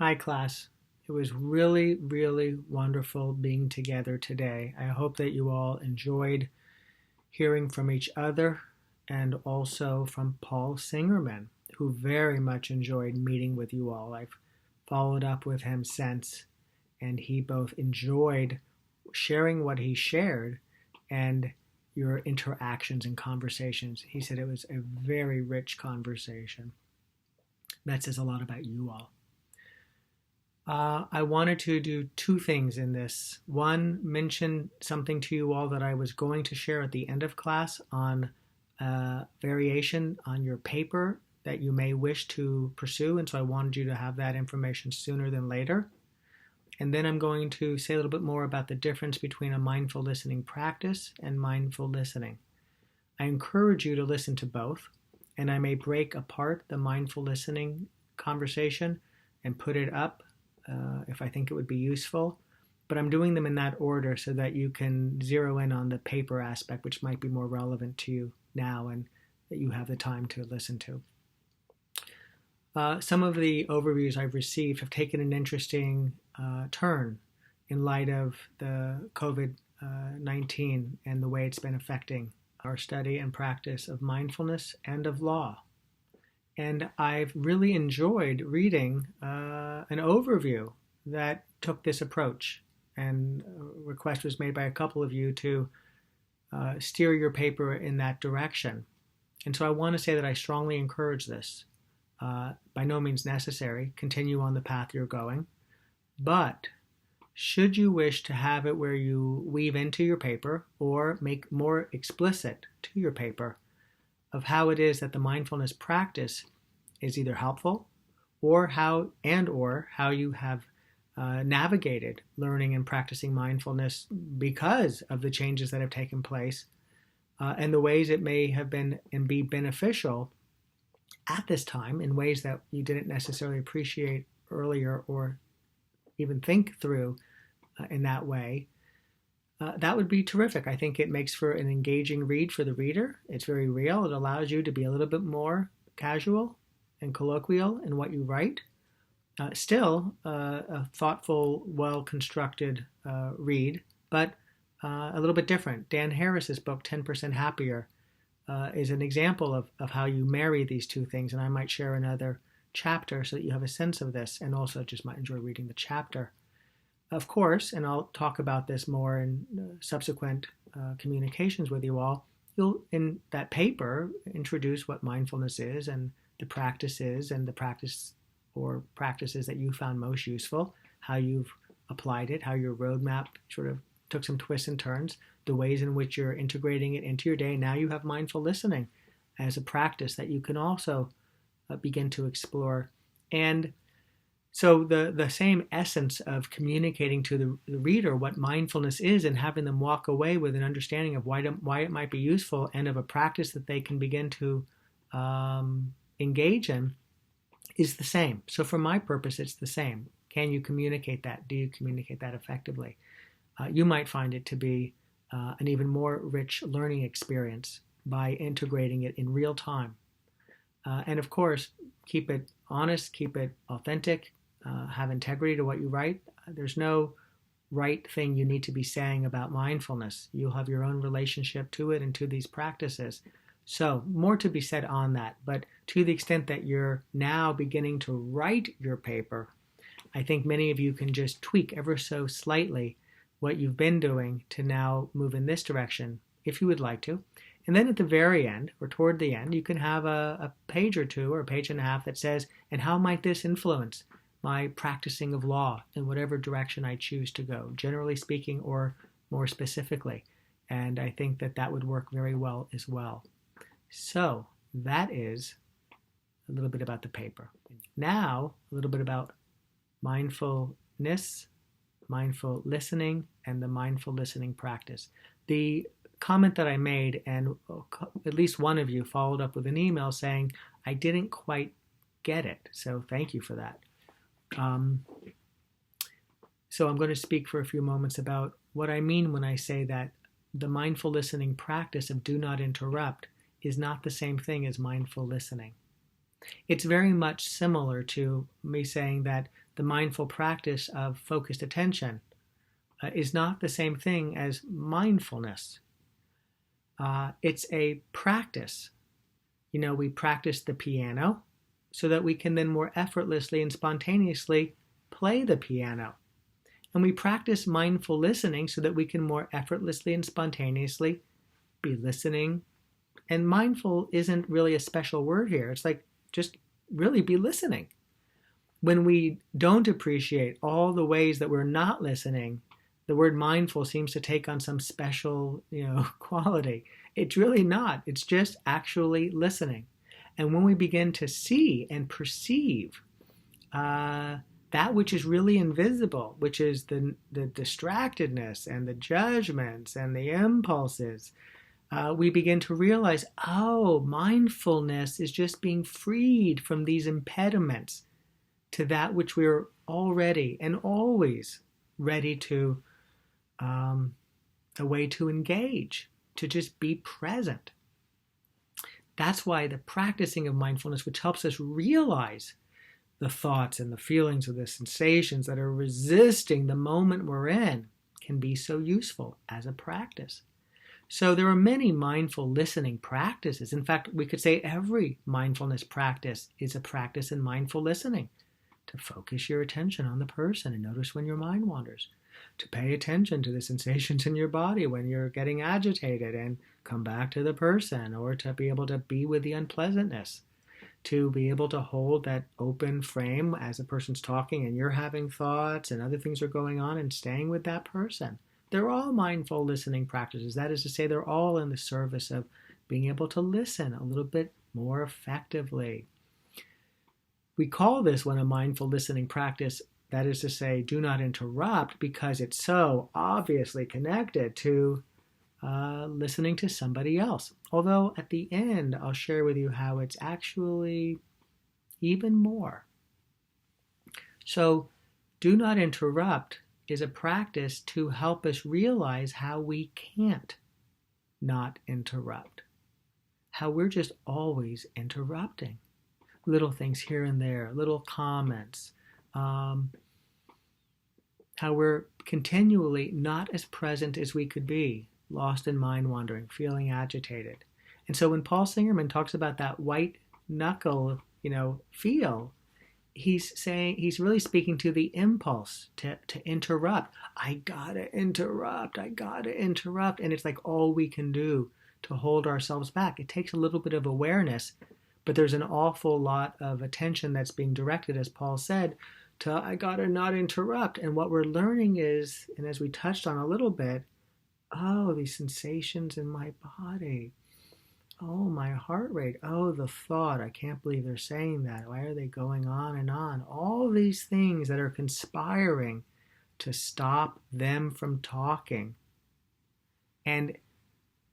Hi, class. It was really, really wonderful being together today. I hope that you all enjoyed hearing from each other and also from Paul Singerman, who very much enjoyed meeting with you all. I've followed up with him since, and he both enjoyed sharing what he shared and your interactions and conversations. He said it was a very rich conversation. That says a lot about you all. I wanted to do two things in this. One, mention something to you all that I was going to share at the end of class on variation on your paper that you may wish to pursue. And so I wanted you to have that information sooner than later. And then I'm going to say a little bit more about the difference between a mindful listening practice and mindful listening. I encourage you to listen to both, and I may break apart the mindful listening conversation and put it up if I think it would be useful. But I'm doing them in that order so that you can zero in on the paper aspect, which might be more relevant to you now and that you have the time to listen to. Some of the overviews I've received have taken an interesting turn in light of the COVID-19 and the way it's been affecting our study and practice of mindfulness and of law. And I've really enjoyed reading an overview that took this approach. And a request was made by a couple of you to steer your paper in that direction. And so I want to say that I strongly encourage this. By no means necessary. Continue on the path you're going. But should you wish to have it where you weave into your paper or make more explicit to your paper of how it is that the mindfulness practice is either helpful or how you have navigated learning and practicing mindfulness because of the changes that have taken place and the ways it may have been and be beneficial at this time in ways that you didn't necessarily appreciate earlier or even think through in that way, that would be terrific. I think it makes for an engaging read for the reader. It's very real. It allows you to be a little bit more casual and colloquial in what you write. Still, a thoughtful, well-constructed read, but a little bit different. Dan Harris's book, 10% Happier, is an example of how you marry these two things, and I might share another chapter so that you have a sense of this and also just might enjoy reading the chapter. Of course, and I'll talk about this more in subsequent communications with you all, you'll, in that paper, introduce what mindfulness is and the practice is and the practice or practices that you found most useful, how you've applied it, how your roadmap sort of took some twists and turns, the ways in which you're integrating it into your day. Now you have mindful listening as a practice that you can also begin to explore. And so the same essence of communicating to the reader what mindfulness is and having them walk away with an understanding of why it might be useful and of a practice that they can begin to engage in is the same. So for my purpose, it's the same. Can you communicate that? Do you communicate that effectively? You might find it to be an even more rich learning experience by integrating it in real time. And of course, keep it honest, keep it authentic, have integrity to what you write. There's no right thing you need to be saying about mindfulness. You'll have your own relationship to it and to these practices. So more to be said on that. But to the extent that you're now beginning to write your paper, I think many of you can just tweak ever so slightly what you've been doing to now move in this direction, if you would like to. And then at the very end, or toward the end, you can have a page or two or a page and a half that says, and how might this influence my practicing of law in whatever direction I choose to go, generally speaking or more specifically. And I think that that would work very well as well. So that is a little bit about the paper. Now, a little bit about mindfulness, mindful listening, and the mindful listening practice. The comment that I made, and at least one of you followed up with an email saying, I didn't quite get it. So thank you for that. So I'm going to speak for a few moments about what I mean when I say that the mindful listening practice of do not interrupt is not the same thing as mindful listening. It's very much similar to me saying that the mindful practice of focused attention is not the same thing as mindfulness. It's a practice. We practice the piano so that we can then more effortlessly and spontaneously play the piano. And we practice mindful listening so that we can more effortlessly and spontaneously be listening. And mindful isn't really a special word here. It's like just really be listening. When we don't appreciate all the ways that we're not listening, the word mindful seems to take on some special, quality. It's really not. It's just actually listening. And when we begin to see and perceive that which is really invisible, which is the distractedness and the judgments and the impulses, we begin to realize, mindfulness is just being freed from these impediments to that which we're already and always ready to, a way to engage, to just be present. That's why the practicing of mindfulness, which helps us realize the thoughts and the feelings or the sensations that are resisting the moment we're in, can be so useful as a practice. So there are many mindful listening practices. In fact, we could say every mindfulness practice is a practice in mindful listening. To focus your attention on the person and notice when your mind wanders. To pay attention to the sensations in your body when you're getting agitated and come back to the person, or to be able to be with the unpleasantness. To be able to hold that open frame as a person's talking and you're having thoughts and other things are going on, and staying with that person. They're all mindful listening practices. That is to say, they're all in the service of being able to listen a little bit more effectively. We call this one a mindful listening practice, that is to say, do not interrupt, because it's so obviously connected to listening to somebody else. Although at the end, I'll share with you how it's actually even more. So, do not interrupt is a practice to help us realize how we can't not interrupt. How we're just always interrupting. Little things here and there, little comments. How we're continually not as present as we could be, lost in mind wandering, feeling agitated. And so when Paul Singerman talks about that white knuckle, feel, he's really speaking to the impulse to interrupt. I gotta interrupt. And it's like all we can do to hold ourselves back. It takes a little bit of awareness, but there's an awful lot of attention that's being directed, as Paul said, to I gotta not interrupt. And what we're learning is, and as we touched on a little bit, these sensations in my body. My heart rate. The thought. I can't believe they're saying that. Why are they going on and on? All these things that are conspiring to stop them from talking. And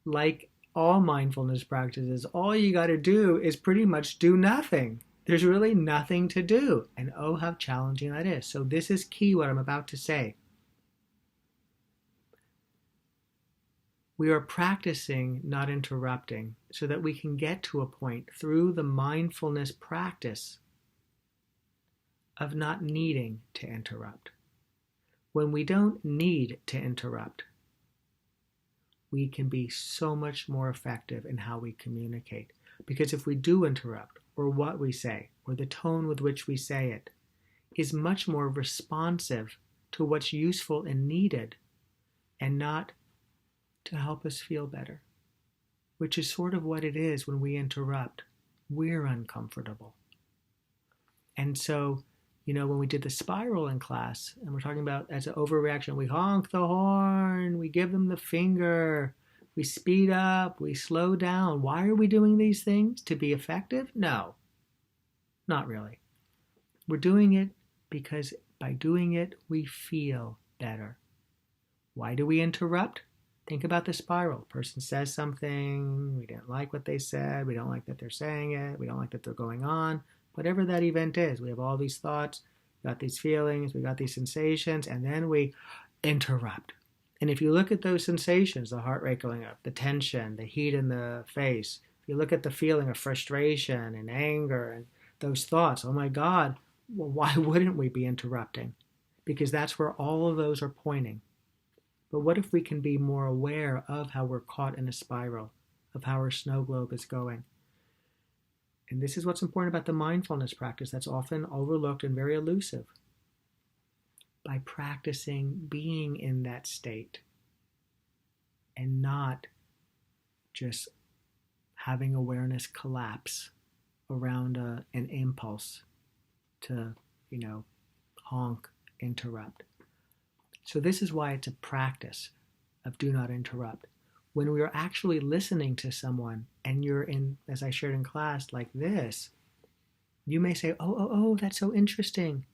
like all mindfulness practices, all you got to do is pretty much do nothing. There's really nothing to do. And how challenging that is. So this is key, what I'm about to say. We are practicing not interrupting so that we can get to a point through the mindfulness practice of not needing to interrupt. When we don't need to interrupt, we can be so much more effective in how we communicate. Because if we do interrupt, or what we say, or the tone with which we say it, is much more responsive to what's useful and needed, and not to help us feel better, which is sort of what it is when we interrupt. We're uncomfortable. And so, when we did the spiral in class, and we're talking about as an overreaction, we honk the horn, we give them the finger, we speed up, we slow down. Why are we doing these things? To be effective? No, not really. We're doing it because by doing it, we feel better. Why do we interrupt? Think about the spiral. Person says something, we didn't like what they said, we don't like that they're saying it, we don't like that they're going on. Whatever that event is, we have all these thoughts, we got these feelings, we got these sensations, and then we interrupt. And if you look at those sensations, the heart rate going up, the tension, the heat in the face, if you look at the feeling of frustration and anger and those thoughts, oh my God, Well, why wouldn't we be interrupting? Because that's where all of those are pointing. But what if we can be more aware of how we're caught in a spiral, of how our snow globe is going? And this is what's important about the mindfulness practice that's often overlooked and very elusive. By practicing being in that state and not just having awareness collapse around an impulse to, honk, interrupt. So this is why it's a practice of do not interrupt. When we are actually listening to someone and you're in, as I shared in class, like this, you may say, oh, that's so interesting.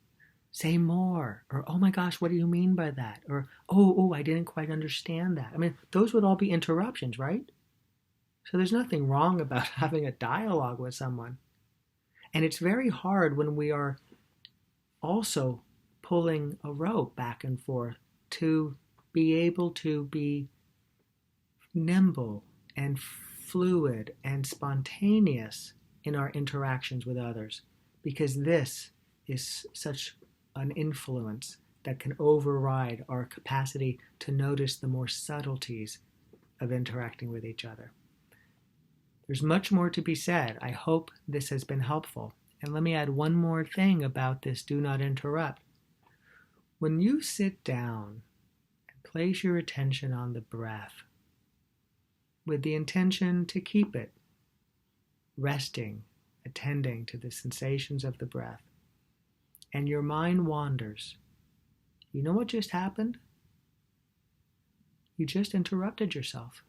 Say more. Or, oh my gosh, what do you mean by that? Or, oh, I didn't quite understand that. I mean, those would all be interruptions, right? So there's nothing wrong about having a dialogue with someone. And it's very hard when we are also pulling a rope back and forth to be able to be nimble and fluid and spontaneous in our interactions with others, because this is such an influence that can override our capacity to notice the more subtleties of interacting with each other. There's much more to be said. I hope this has been helpful. And let me add one more thing about this do not interrupt. When you sit down and place your attention on the breath with the intention to keep it resting, attending to the sensations of the breath, and your mind wanders, you know what just happened? You just interrupted yourself.